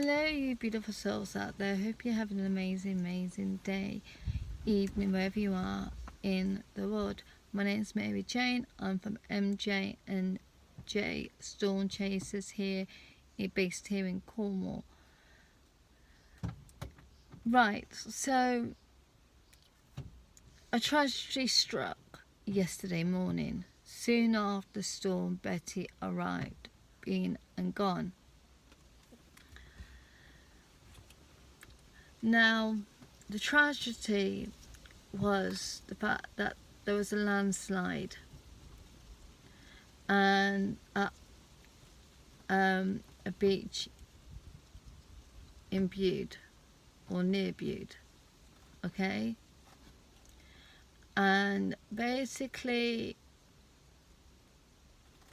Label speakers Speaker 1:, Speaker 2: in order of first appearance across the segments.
Speaker 1: Hello, you beautiful souls out there. Hope you're having an amazing day, evening, wherever you are in the world. My name's Mary Jane. I'm from MJ&J Storm Chasers here, based here in Cornwall. Right, so a tragedy struck yesterday morning, soon after Storm Betty arrived, been and gone. Now, the tragedy was the fact that there was a landslide and at a beach in Bude or near Bude, okay? And basically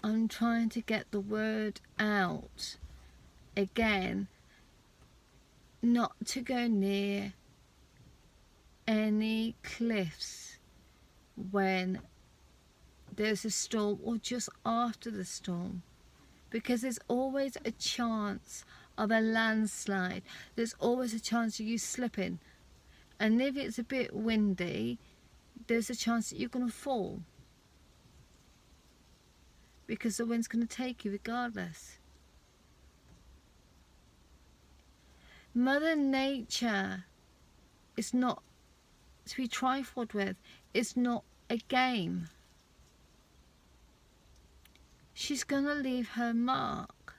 Speaker 1: I'm trying to get the word out again, not to go near any cliffs when there's a storm or just after the storm, because there's always a chance of a landslide. There's always a chance of you slipping, and if it's a bit windy, there's a chance that you're going to fall, because the wind's going to take you regardless. Mother Nature is not to be trifled with. It's not a game. She's going to leave her mark,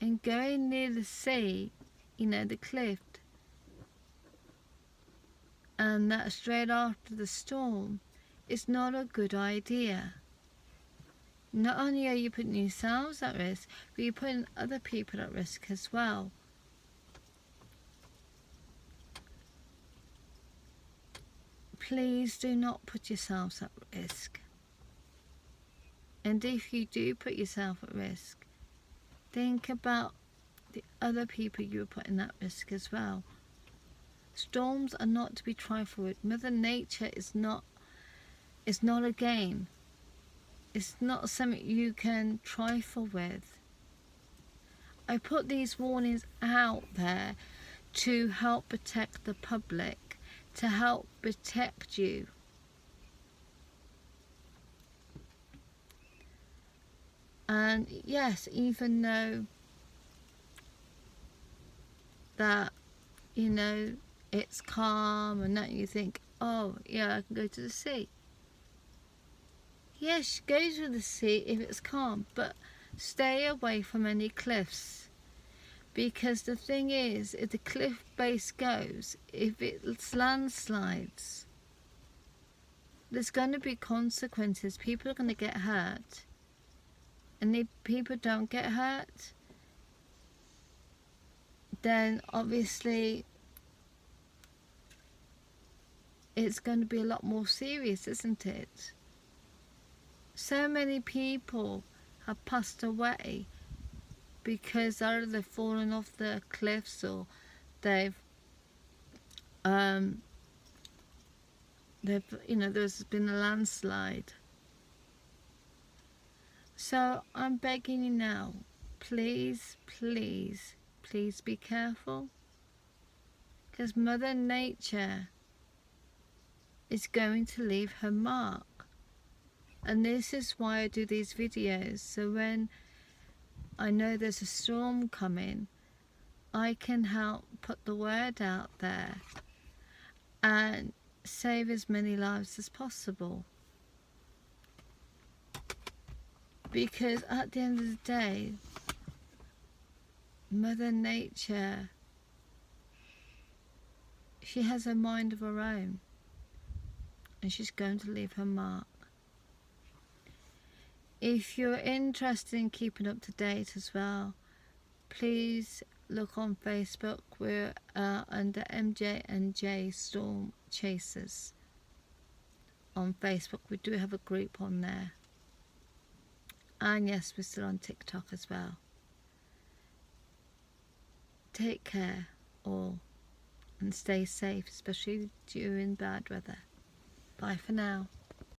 Speaker 1: and going near the sea, you know, the cliff, and that straight after the storm, is not a good idea. Not only are you putting yourselves at risk, but you're putting other people at risk as well. Please do not put yourselves at risk. And if you do put yourself at risk, think about the other people you're putting at risk as well. Storms are not to be trifled with. Mother Nature is not a game. It's not something you can trifle with. I put these warnings out there to help protect the public, to help protect you. And yes, even though that, you know, it's calm and that you think, oh yeah, I can go to the sea. Yes, go to the sea if it's calm, but stay away from any cliffs. Because the thing is, if the cliff base goes, if it's landslides, there's going to be consequences. People are going to get hurt. And if people don't get hurt, then obviously it's going to be a lot more serious, isn't it? So many people have passed away because either they've fallen off the cliffs or they've you know, there's been a landslide. So I'm begging you now, please be careful, because Mother Nature is going to leave her mark. And this is why I do these videos, so when I know there's a storm coming, I can help put the word out there and save as many lives as possible. Because at the end of the day, Mother Nature, she has a mind of her own, and she's going to leave her mark. If you're interested in keeping up to date as well, please look on Facebook. We're under MJ&J Storm Chasers on Facebook. We do have a group on there. And yes, we're still on TikTok as well. Take care all, and stay safe, especially during bad weather. Bye for now.